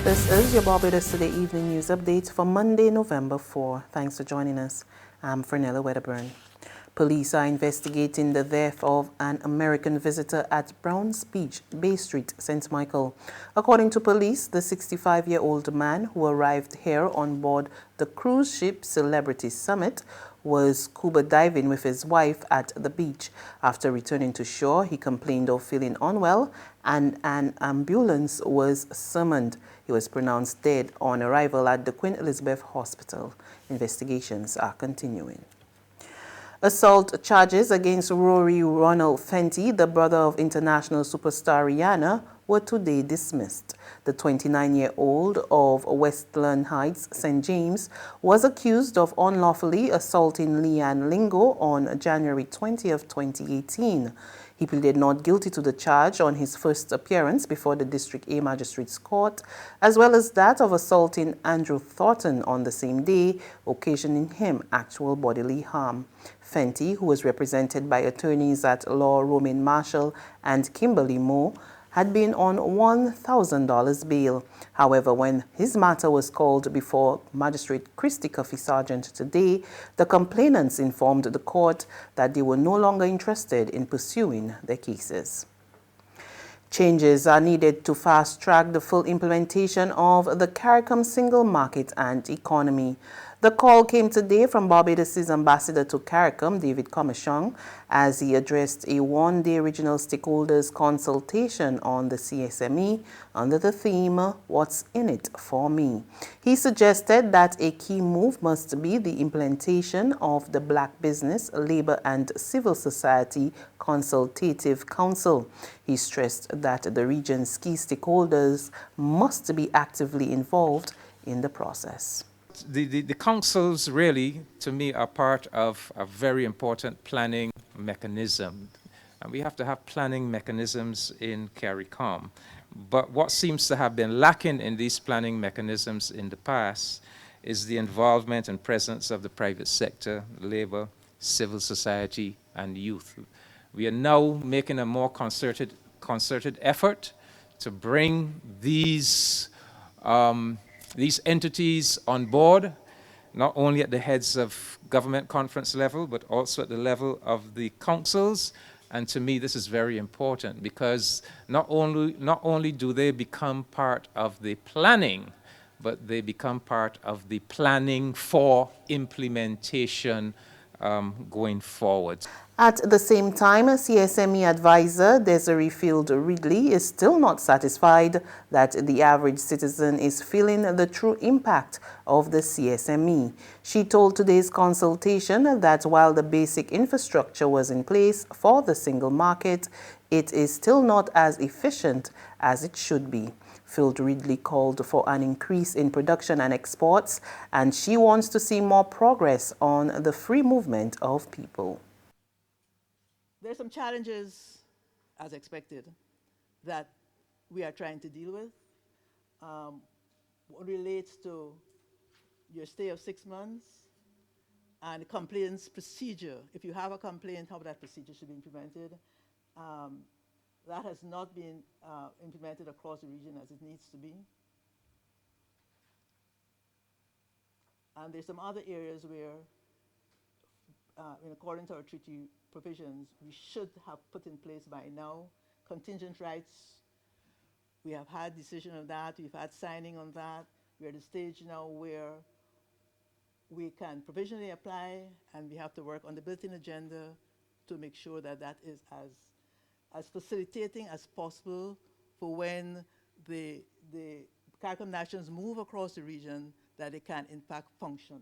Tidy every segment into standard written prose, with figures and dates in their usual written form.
This is your Barbados Today Evening News Update for Monday, November 4. Thanks for joining us. I'm Fernella Wedderburn. Police are investigating the death of an American visitor at Browns Beach, Bay Street, St. Michael. According to police, the 65-year-old man who arrived here on board the cruise ship Celebrity Summit was scuba diving with his wife at the beach. After returning to shore, he complained of feeling unwell and an ambulance was summoned. He was pronounced dead on arrival at the Queen Elizabeth Hospital. Investigations are continuing. Assault charges against Rory Ronald Fenty, the brother of international superstar Rihanna, were today dismissed. The 29-year-old of Westland Heights, St. James, was accused of unlawfully assaulting Leanne Lingo on January 20th, 2018. He pleaded not guilty to the charge on his first appearance before the District A Magistrates Court, as well as that of assaulting Andrew Thornton on the same day, occasioning him actual bodily harm. Fenty, who was represented by attorneys at law Romain Marshall and Kimberly Moore, had been on $1,000 bail. However, when his matter was called before Magistrate Christy Coffey Sargent today, the complainants informed the court that they were no longer interested in pursuing their cases. Changes are needed to fast-track the full implementation of the CARICOM single market and economy. The call came today from Barbados' ambassador to CARICOM, David Comishong, as he addressed a one-day regional stakeholders consultation on the CSME under the theme, "What's in it for me?" He suggested that a key move must be the implementation of the Black Business, Labor and Civil Society Consultative Council. He stressed that the region's key stakeholders must be actively involved in the process. The councils really, to me, are part of a very important planning mechanism. And we have to have planning mechanisms in CARICOM. But what seems to have been lacking in these planning mechanisms in the past is the involvement and presence of the private sector, labor, civil society, and youth. We are now making a more concerted effort to bring these entities on board, not only at the heads of government conference level, but also at the level of the councils. And to me, this is very important because not only do they become part of the planning, but they become part of the planning for implementation going forward. At the same time, CSME advisor Desiree Field Ridley is still not satisfied that the average citizen is feeling the true impact of the CSME. She told today's consultation that while the basic infrastructure was in place for the single market, it is still not as efficient as it should be. Field Ridley called for an increase in production and exports, and she wants to see more progress on the free movement of people. There's some challenges, as expected, that we are trying to deal with. What relates to your stay of 6 months and the complaints procedure. If you have a complaint, how that procedure should be implemented. That has not been implemented across the region as it needs to be. And there's some other areas where, in accordance to our treaty provisions, we should have put in place by now contingent rights. We have had decision on that. We've had signing on that. We're at the stage now where we can provisionally apply, and we have to work on the built-in agenda to make sure that that is as facilitating as possible for when the CARICOM nations move across the region, that it can in fact function.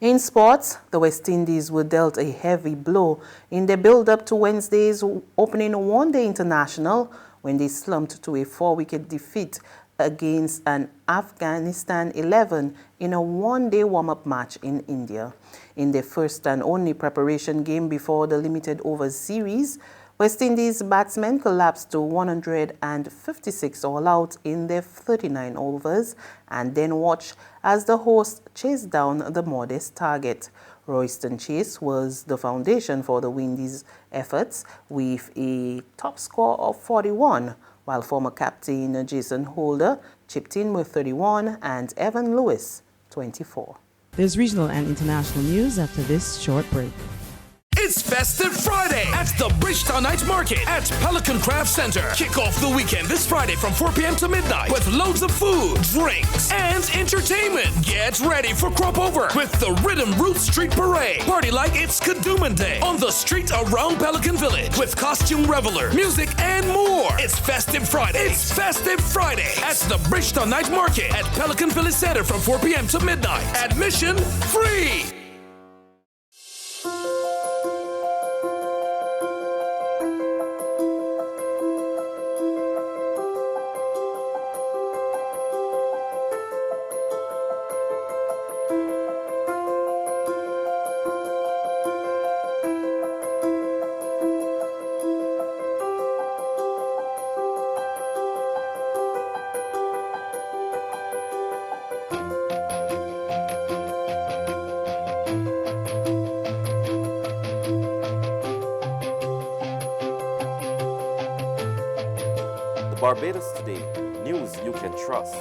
In sports, the West Indies were dealt a heavy blow in their build-up to Wednesday's opening one-day international when they slumped to a 4-wicket defeat against an Afghanistan 11 in a one-day warm-up match in India. In their first and only preparation game before the limited overs series, West Indies batsmen collapsed to 156 all out in their 39 overs and then watched as the hosts chased down the modest target. Royston Chase was the foundation for the Windies' efforts with a top score of 41, while former captain Jason Holder chipped in with 31 and Evan Lewis 24. There's regional and international news after this short break. It's Festive Friday at the Bridgetown Night Market at Pelican Craft Center. Kick off the weekend this Friday from 4 p.m. to midnight with loads of food, drinks, and entertainment. Get ready for Crop Over with the Rhythm Roots Street Parade. Party like it's Kadooman Day on the street around Pelican Village with costume reveler, music, and more. It's Festive Friday. It's Festive Friday at the Bridgetown Night Market at Pelican Village Center from 4 p.m. to midnight. Admission free. Barbados Today, news you can trust.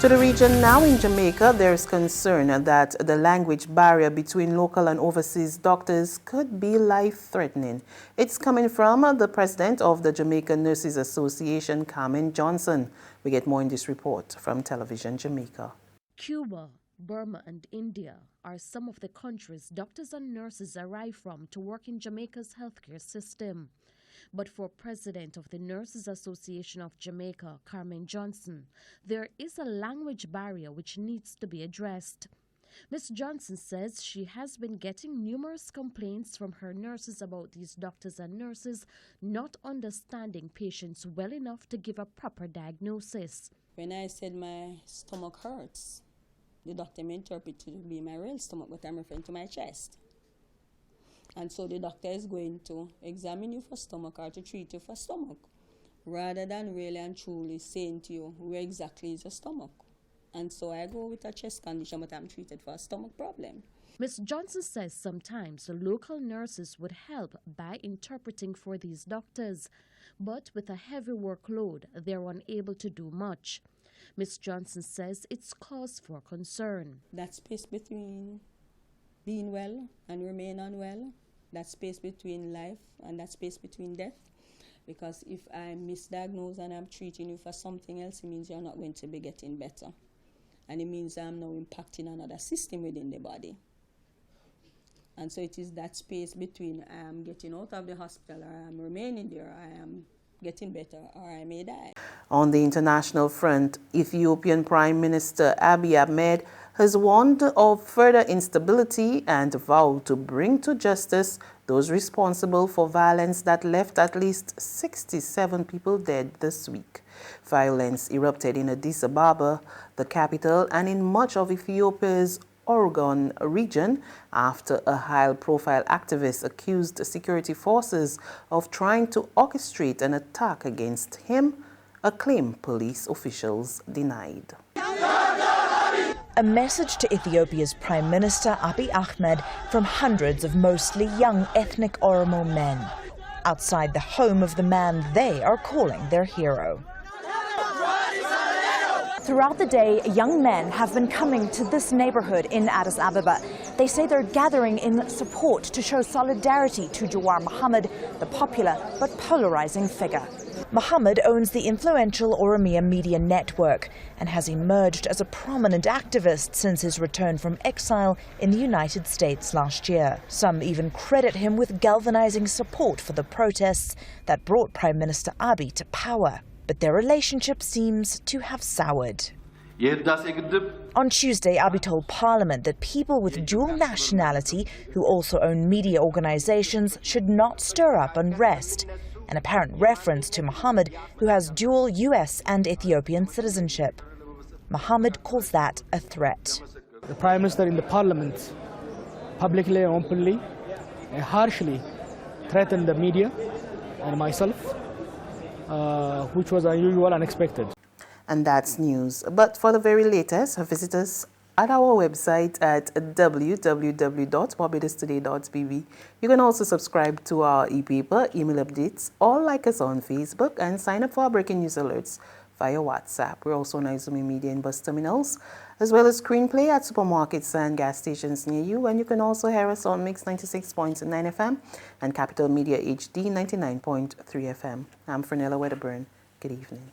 To the region now in Jamaica, there is concern that the language barrier between local and overseas doctors could be life-threatening. It's coming from the president of the Jamaican Nurses Association, Carmen Johnson. We get more in this report from Television Jamaica. Cuba, Burma and India are some of the countries doctors and nurses arrive from to work in Jamaica's healthcare system. But for President of the Nurses Association of Jamaica, Carmen Johnson, there is a language barrier which needs to be addressed. Ms. Johnson says she has been getting numerous complaints from her nurses about these doctors and nurses not understanding patients well enough to give a proper diagnosis. When I said my stomach hurts, the doctor may interpret it to be my real stomach, but I'm referring to my chest. And so the doctor is going to examine you for stomach or to treat you for stomach, rather than really and truly saying to you where exactly is your stomach. And so I go with a chest condition, but I'm treated for a stomach problem. Ms. Johnson says sometimes the local nurses would help by interpreting for these doctors, but with a heavy workload, they're unable to do much. Ms. Johnson says it's cause for concern. That space between being well and remain unwell, that space between life and that space between death. Because if I misdiagnose and I'm treating you for something else, it means you're not going to be getting better. And it means I'm now impacting another system within the body. And so it is that space between I am getting out of the hospital or I am remaining there, I am getting better or I may die. On the international front, Ethiopian Prime Minister Abiy Ahmed has warned of further instability and vowed to bring to justice those responsible for violence that left at least 67 people dead this week. Violence erupted in Addis Ababa, the capital, and in much of Ethiopia's Oregon region after a high-profile activist accused security forces of trying to orchestrate an attack against him, a claim police officials denied. A message to Ethiopia's Prime Minister Abiy Ahmed from hundreds of mostly young ethnic Oromo men outside the home of the man they are calling their hero. Throughout the day, young men have been coming to this neighborhood in Addis Ababa. They say they're gathering in support to show solidarity to Jawar Mohammed, the popular but polarizing figure. Mohammed owns the influential Oromia media network and has emerged as a prominent activist since his return from exile in the United States last year. Some even credit him with galvanizing support for the protests that brought Prime Minister Abiy to power. But their relationship seems to have soured. On Tuesday, Abiy told Parliament that people with dual nationality who also own media organizations should not stir up unrest, an apparent reference to Mohammed, who has dual US and Ethiopian citizenship. Mohammed calls that a threat. The Prime Minister in the Parliament publicly and openly and harshly threatened the media and myself, which was unusual and unexpected. And that's news. But for the very latest, visit us at our website at www.barbadostoday.bb. You can also subscribe to our e-paper, email updates, or like us on Facebook and sign up for our breaking news alerts via WhatsApp. We're also on Izumi Media in bus terminals, as well as screenplay at supermarkets and gas stations near you. And you can also hear us on Mix 96.9 FM and Capital Media HD 99.3 FM. I'm Fernella Wedderburn. Good evening.